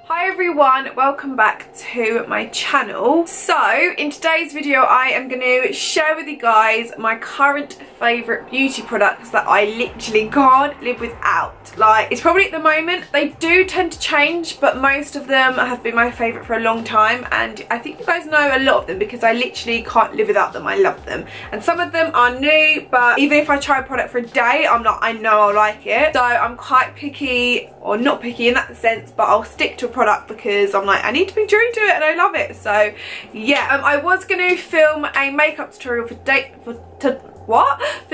Hi everyone, welcome back to my channel. So in today's video I am going to share with you guys my current favourite beauty products that I literally can't live without. Like, it's probably at the moment, they do tend to change, but most of them have been my favourite for a long time, and I think you guys know a lot of them because I literally can't live without them. I love them, and some of them are new, but even if I try a product for a day, I know I'll like it. So I'm quite picky, or not picky in that sense, but I'll stick to a product because I'm like, I need to be true to it and I love it. So yeah, I was going to film a makeup tutorial for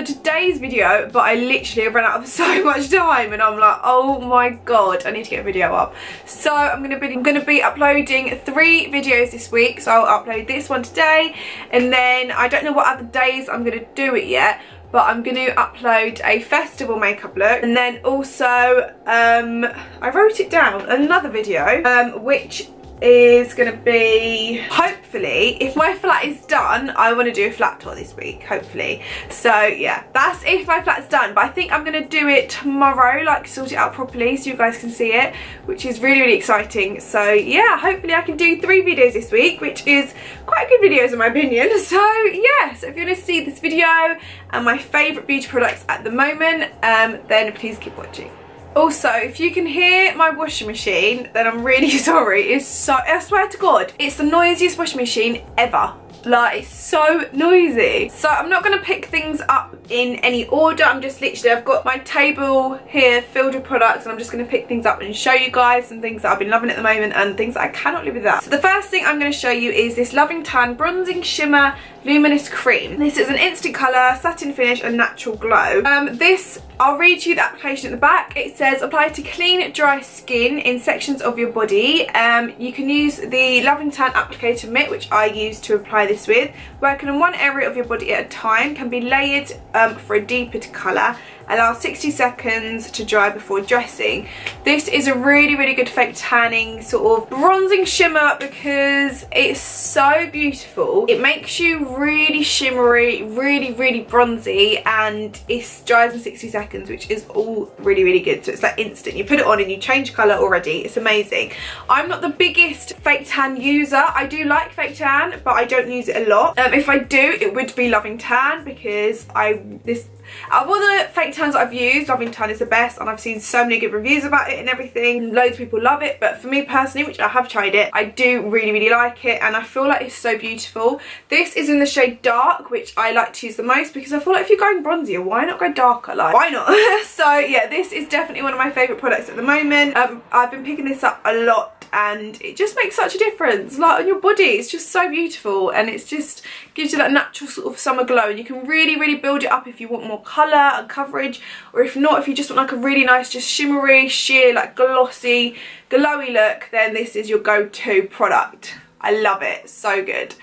today's video, but I literally have run out of so much time and I'm like, oh my god, I need to get a video up. So I'm gonna be uploading 3 videos this week. So I'll upload this one today, and then I don't know what other days I'm gonna do it yet, but I'm going to upload a festival makeup look, and then also I wrote it down, another video which is going to be, hopefully, if my flat is done, I want to do a flat tour this week, hopefully. So yeah, that's if my flat's done, but I think I'm going to do it tomorrow, like sort it out properly so you guys can see it, which is really, really exciting. So yeah, hopefully I can do 3 videos this week, which is quite good videos in my opinion. So yeah, so if you want to see this video and my favourite beauty products at the moment, then please keep watching. Also, if you can hear my washing machine, then I'm really sorry. It's so, I swear to God, it's the noisiest washing machine ever. Like, it's so noisy. So I'm not going to pick things up in any order. I'm just literally, I've got my table here filled with products, and I'm just going to pick things up and show you guys some things that I've been loving at the moment and things that I cannot live without. So the first thing I'm going to show you is this Loving Tan Bronzing Shimmer Luminous Cream. This is an instant colour, satin finish and natural glow. This, I'll read you the application at the back. It says, apply to clean, dry skin in sections of your body. You can use the Loving Tan applicator mitt, which I use to apply this with. Working on one area of your body at a time, can be layered for a deeper colour. Allow 60 seconds to dry before dressing. This is a really, really good fake tanning sort of bronzing shimmer because it's so beautiful. It makes you really shimmery, really, really bronzy, and it dries in 60 seconds, which is all really, really good. So it's like instant. You put it on and you change colour already. It's amazing. I'm not the biggest fake tan user. I do like fake tan, but I don't use it a lot. If I do, it would be Loving Tan, because out of all the fake tans that I've used, Loving Tan is the best, and I've seen so many good reviews about it and everything. Loads of people love it, but for me personally, which I have tried it, I do really, really like it, and I feel like it's so beautiful. This is in the shade Dark, which I like to use the most because I feel like if you're going bronzier, why not go darker? Like, why not? So yeah, this is definitely one of my favourite products at the moment. I've been picking this up a lot, and it just makes such a difference, like on your body. It's just so beautiful, and it's just gives you that natural sort of summer glow, and you can really, really build it up if you want more colour and coverage, or if not, if you just want like a really nice, just shimmery, sheer, like glossy, glowy look, then this is your go-to product. I love it, so good.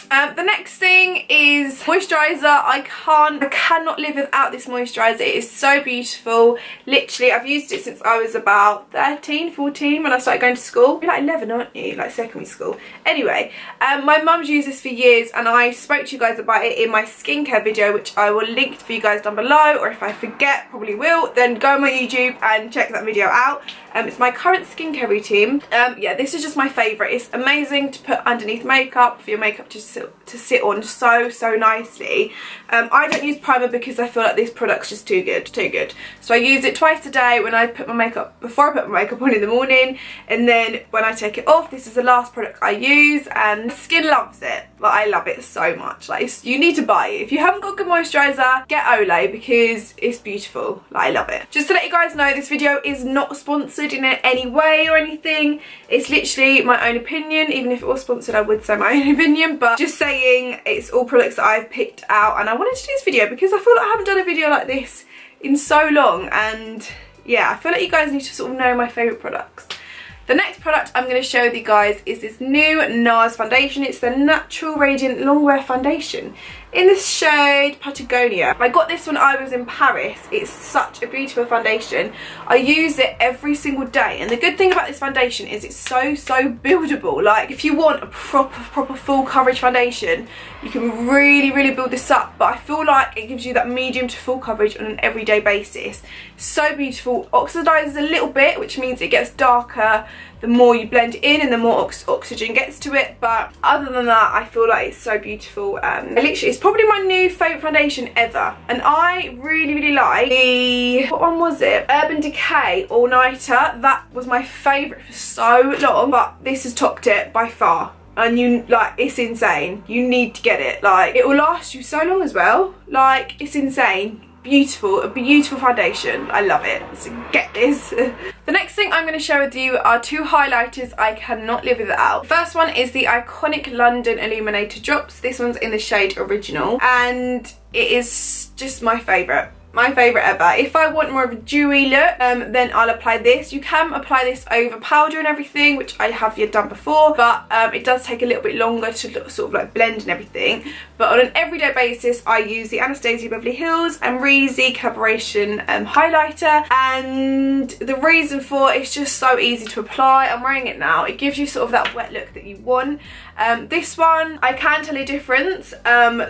The next thing is moisturiser. I cannot live without this moisturiser. It is so beautiful. Literally, I've used it since I was about 13, 14 when I started going to school. You're like 11, aren't you? Like secondary school. Anyway, my mum's used this for years, and I spoke to you guys about it in my skincare video, which I will link for you guys down below, or if I forget, probably will, then go on my YouTube and check that video out. It's my current skincare routine. Yeah, this is just my favourite. It's amazing to put underneath makeup, for your makeup to sit on so nicely. I don't use primer because I feel like this product's just too good. So I use it twice a day when I put my makeup, before I put my makeup on in the morning, and then when I take it off. This is the last product I use, and my skin loves it. Like, I love it so much. Like, you need to buy it. If you haven't got good moisturiser, get Olay, because it's beautiful. Like, I love it. Just to let you guys know, this video is not sponsored in any way or anything. It's literally my own opinion. Even if it was sponsored, I would say my own opinion, but just saying, it's all products that I've picked out, and I wanted to do this video because I feel like I haven't done a video like this in so long, and yeah, I feel like you guys need to sort of know my favourite products. The next product I'm going to show you guys is this new Nars foundation. It's the Natural Radiant Longwear Foundation in the shade Patagonia. I got this when I was in Paris. It's such a beautiful foundation. I use it every single day, and the good thing about this foundation is it's so buildable. Like, if you want a proper full coverage foundation, you can really build this up, but I feel like it gives you that medium to full coverage on an everyday basis. So beautiful. Oxidizes a little bit, which means it gets darker the more you blend it in and the more oxygen gets to it. But other than that, I feel like it's so beautiful. It's probably my new favourite foundation ever, and I really like the, what one was it? Urban Decay All Nighter. That was my favourite for so long, but this has topped it by far. And you, like, it's insane. You need to get it. Like, it will last you so long as well. Like, it's insane. Beautiful, a beautiful foundation. I love it. So get this. The next thing I'm going to share with you are 2 highlighters I cannot live without. The first one is the iconic London Illuminator drops. This one's in the shade Original, and it is just my favourite. My favourite ever. If I want more of a dewy look, then I'll apply this. You can apply this over powder and everything, which I have done before, but it does take a little bit longer to sort of like blend and everything. But on an everyday basis, I use the Anastasia Beverly Hills Amrezy collaboration highlighter, and the reason for it's just so easy to apply. I'm wearing it now. It gives you sort of that wet look that you want. This one, I can tell a difference.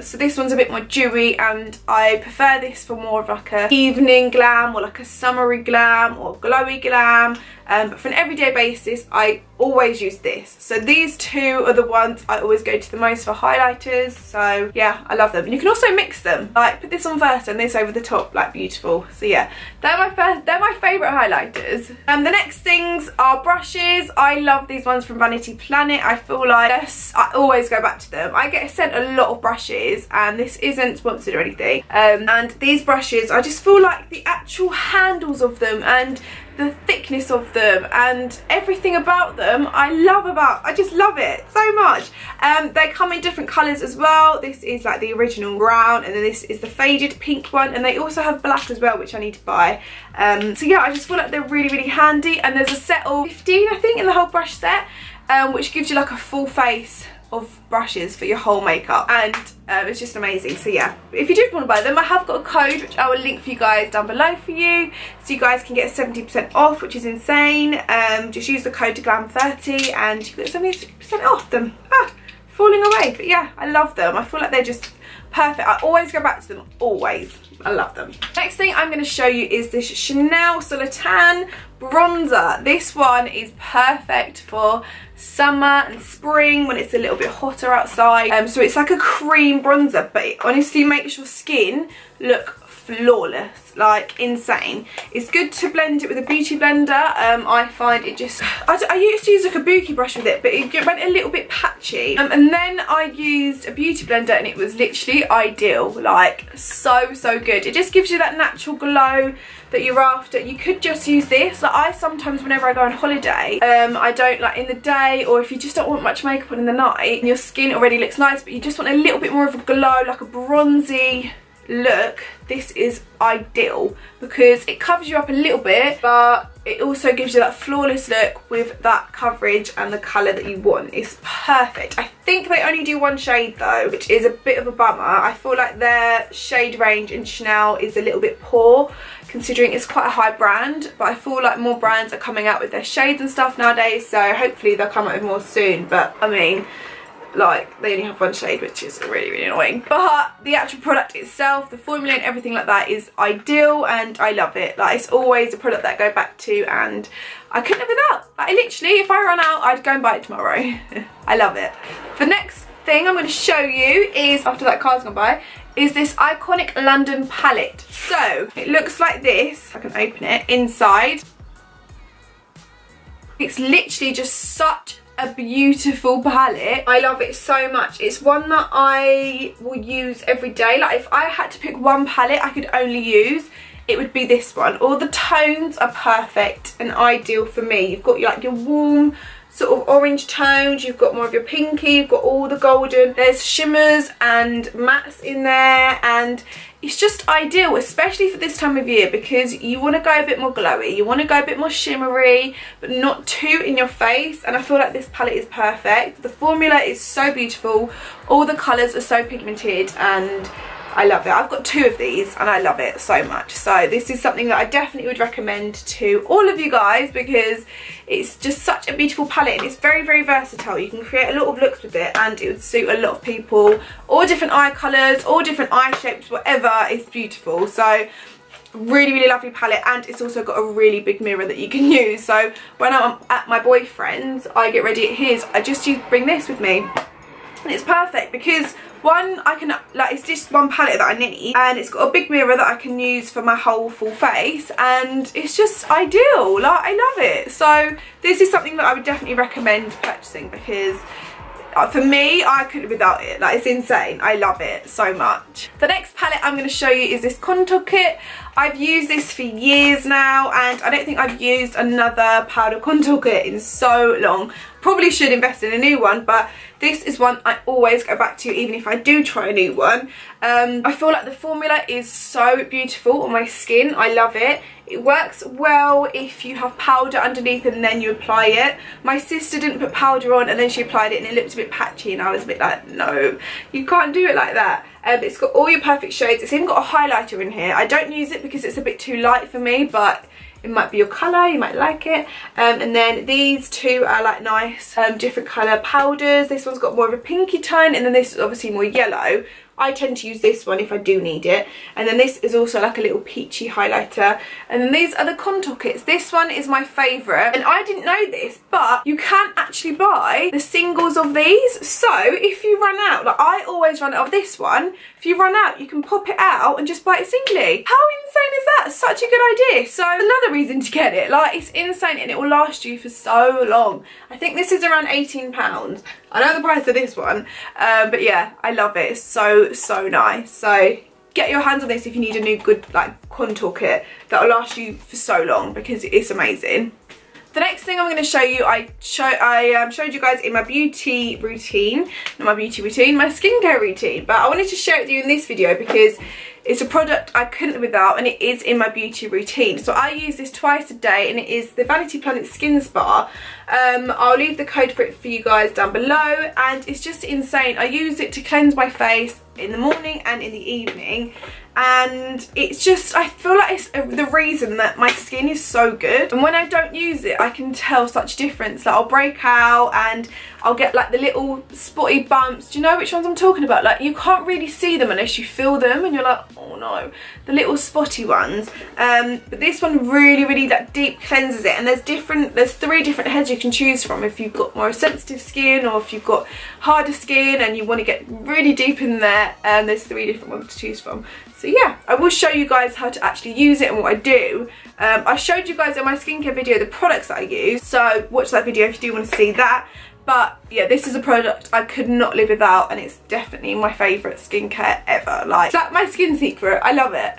So this one's a bit more dewy, and I prefer this for more of like a evening glam or like a summery glam or glowy glam. But for an everyday basis, I always use this. So these 2 are the ones I always go to the most for highlighters. So yeah, I love them. And you can also mix them. Like, put this on first and this over the top, like, beautiful. So yeah, they're my favourite highlighters. The next things are brushes. I love these ones from Vanity Planet. I feel like I always go back to them. I get sent a lot of brushes, and this isn't sponsored or anything. And these brushes, I just feel like the actual handles of them and the thickness of them and everything about them I just love it so much. They come in different colours as well. This is like the original brown, and then this is the faded pink one, and they also have black as well, which I need to buy. So yeah, I just feel like they're really handy, and there's a set of 15 I think in the whole brush set, which gives you like a full face of brushes for your whole makeup, and it's just amazing. So yeah, if you do want to buy them, I have got a code which I will link for you guys down below for you, so you guys can get 70% off, which is insane. Just use the code GLAM30 and you get 70% off them. Falling away. But yeah, I love them. I feel like they're just perfect. I always go back to them, always. I love them. Next thing I'm going to show you is this Chanel Solitan bronzer. This one is perfect for summer and spring when it's a little bit hotter outside. So it's like a cream bronzer, but it honestly makes your skin look flawless, like insane. It's good to blend it with a beauty blender. I find it just, I used to use like a Kabuki brush with it, but it went a little bit patchy. And then I used a beauty blender, and it was literally ideal, like so good. It just gives you that natural glow that you're after. You could just use this. Like, I sometimes, whenever I go on holiday, I don't, like in the day, or if you just don't want much makeup on in the night and your skin already looks nice, but you just want a little bit more of a glow, like a bronzy look, this is ideal because it covers you up a little bit, but it also gives you that flawless look with that coverage and the colour that you want. It's perfect. I think they only do 1 shade though, which is a bit of a bummer. I feel like their shade range in Chanel is a little bit poor, considering it's quite a high brand, but I feel like more brands are coming out with their shades and stuff nowadays, so hopefully they'll come out with more soon. But I mean, like, they only have 1 shade, which is really annoying. But the actual product itself, the formula and everything like that is ideal, and I love it. Like, it's always a product that I go back to, and I couldn't live without. Like, literally, if I run out, I'd go and buy it tomorrow. I love it. The next thing I'm going to show you is, after that card's gone by, is this iconic London palette. So it looks like this. I can open it inside. It's literally just such a beautiful palette. I love it so much. It's one that I will use every day. Like, if I had to pick one palette I could only use, it would be this one. All the tones are perfect and ideal for me. You've got like your warm sort of orange tones, you've got more of your pinky, you've got all the golden, there's shimmers and mattes in there, and it's just ideal, especially for this time of year, because you want to go a bit more glowy, you want to go a bit more shimmery, but not too in your face, and I feel like this palette is perfect. The formula is so beautiful, all the colours are so pigmented, and I love it. I've got 2 of these and I love it so much. So this is something that I definitely would recommend to all of you guys, because it's just such a beautiful palette and it's very versatile. You can create a lot of looks with it and it would suit a lot of people. All different eye colours, all different eye shapes, whatever, it's beautiful. So Really, really lovely palette, and it's also got a really big mirror that you can use. So when I'm at my boyfriend's, I get ready at his, I just bring this with me, and it's perfect because one, I can, like, it's just one palette that I need, and it's got a big mirror that I can use for my whole full face, and it's just ideal. Like, I love it. So this is something that I would definitely recommend purchasing because for me, I couldn't live without it. Like, it's insane. I love it so much. The next palette I'm going to show you is this contour kit. I've used this for years now, and I don't think I've used another powder contour kit in so long. Probably should invest in a new one, but this is one I always go back to even if I do try a new one. I feel like the formula is so beautiful on my skin. I love it. It works well if you have powder underneath and then you apply it. My sister didn't put powder on and then she applied it and it looked a bit patchy, and I was a bit like, no, you can't do it like that. It's got all your perfect shades. It's even got a highlighter in here. I don't use it because it's a bit too light for me, but it might be your colour, you might like it. And then these two are like nice different colour powders. This one's got more of a pinky tone, and then this is obviously more yellow. I tend to use this one if I do need it. And then this is also like a little peachy highlighter. And then these are the contour kits. This one is my favourite. And I didn't know this, but you can actually buy the singles of these. So if you run out, like I always run out of this one. If you run out, you can pop it out and just buy it singly. How insane is that? Such a good idea. So another reason to get it. Like, it's insane and it will last you for so long. I think this is around £18. I know the price of this one, but yeah, I love it. It's so nice. So get your hands on this if you need a new good like contour kit that will last you for so long, because it's amazing. The next thing I'm going to show you, I showed you guys in my beauty routine, not my beauty routine, my skincare routine, but I wanted to share it with you in this video because it's a product I couldn't live without, and it is in my beauty routine. So I use this twice a day, and it is the Vanity Planet Skin Spa. I'll leave the code for it for you guys down below, and it's just insane. I use it to cleanse my face in the morning and in the evening, and it's just, I feel like it's the reason that my skin is so good. And when I don't use it, I can tell such difference. Like, I'll break out and I'll get like the little spotty bumps. Do you know which ones I'm talking about? Like, you can't really see them unless you feel them, and you're like, oh no, the little spotty ones. But this one really like deep cleanses it, and there's 3 different heads you can choose from if you've got more sensitive skin, or if you've got harder skin and you want to get really deep in there. There's 3 different ones to choose from. So yeah, I will show you guys how to actually use it and what I do. I showed you guys in my skincare video the products that I use, so watch that video if you do want to see that. But yeah, this is a product I could not live without, and it's definitely my favourite skincare ever. Like, it's like my skin secret. I love it.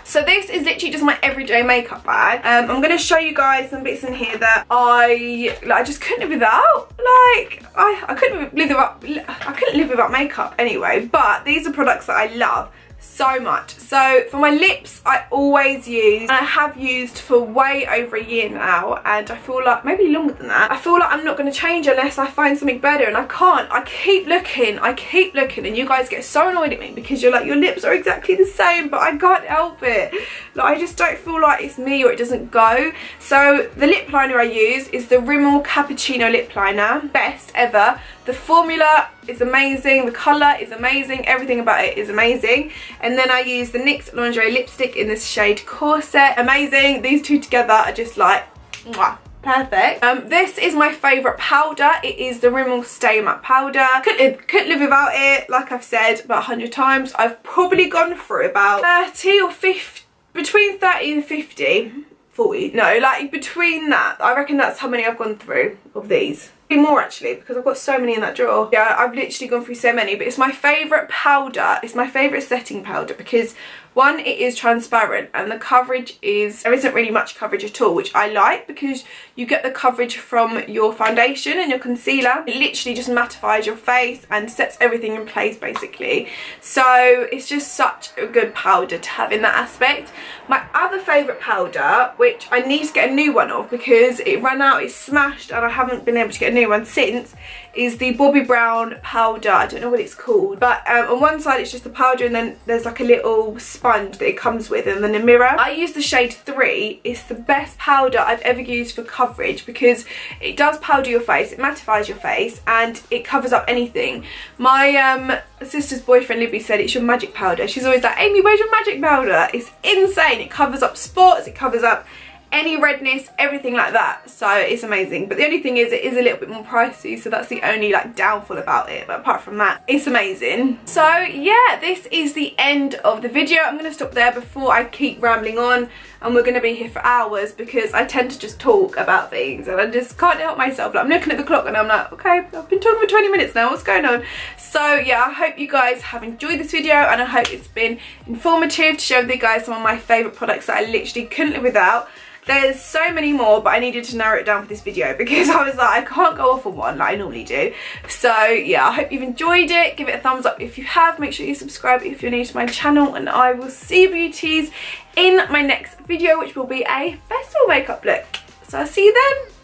So this is literally just my everyday makeup bag. I'm going to show you guys some bits in here that I just couldn't live without. Like, I couldn't live without makeup anyway. But these are products that I love so much. So for my lips, I always use, and I have used for way over a year now, and I feel like maybe longer than that. I feel like I'm not going to change unless I find something better, and I can't. I keep looking, and you guys get so annoyed at me because you're like, your lips are exactly the same, but I can't help it. Like, I just don't feel like it's me, or it doesn't go. So the lip liner I use is the Rimmel Cappuccino lip liner, best ever. The formula is amazing, the colour is amazing, everything about it is amazing. And then I use the Nyx Lingerie Lipstick in this shade Corset. Amazing. These two together are just like, mwah, perfect. This is my favourite powder. It is the Rimmel Stay Matte powder. Couldn't live without it, like I've said about 100 times. I've probably gone through about 30 or 50, between 30 and 50. 40, no, like between that. I reckon that's how many I've gone through of these. More actually, because I've got so many in that drawer. Yeah, I've literally gone through so many, but it's my favourite powder. It's my favourite setting powder because, one, it is transparent, and the coverage is, there isn't really much coverage at all, which I like because you get the coverage from your foundation and your concealer. It literally just mattifies your face and sets everything in place basically. So it's just such a good powder to have in that aspect. My other favourite powder, which I need to get a new one of because it ran out, it's smashed, and I haven't been able to get a new one since, is the Bobbi Brown powder. I don't know what it's called, but on one side it's just the powder, and then there's like a little sponge that it comes with, and then a mirror. I use the shade 3. It's the best powder I've ever used for coverage because it does powder your face, it mattifies your face, and it covers up anything. My sister's boyfriend Libby said it's your magic powder. She's always like, Amy, where's your magic powder? It's insane. It covers up spots, it covers up any redness, everything like that, so it's amazing. But the only thing is, it is a little bit more pricey, so that's the only like downfall about it, but apart from that, it's amazing. So yeah, this is the end of the video. I'm going to stop there before I keep rambling on, and we're going to be here for hours because I tend to just talk about things and I just can't help myself. Like, I'm looking at the clock and I'm like, okay, I've been talking for 20 minutes now, what's going on? So yeah, I hope you guys have enjoyed this video, and I hope it's been informative to share with you guys some of my favourite products that I literally couldn't live without. There's so many more, but I needed to narrow it down for this video because I was like, I can't go off on one like I normally do. So yeah, I hope you've enjoyed it. Give it a thumbs up if you have. Make sure you subscribe if you're new to my channel, and I will see you beauties in my next video, which will be a festival makeup look. So I'll see you then.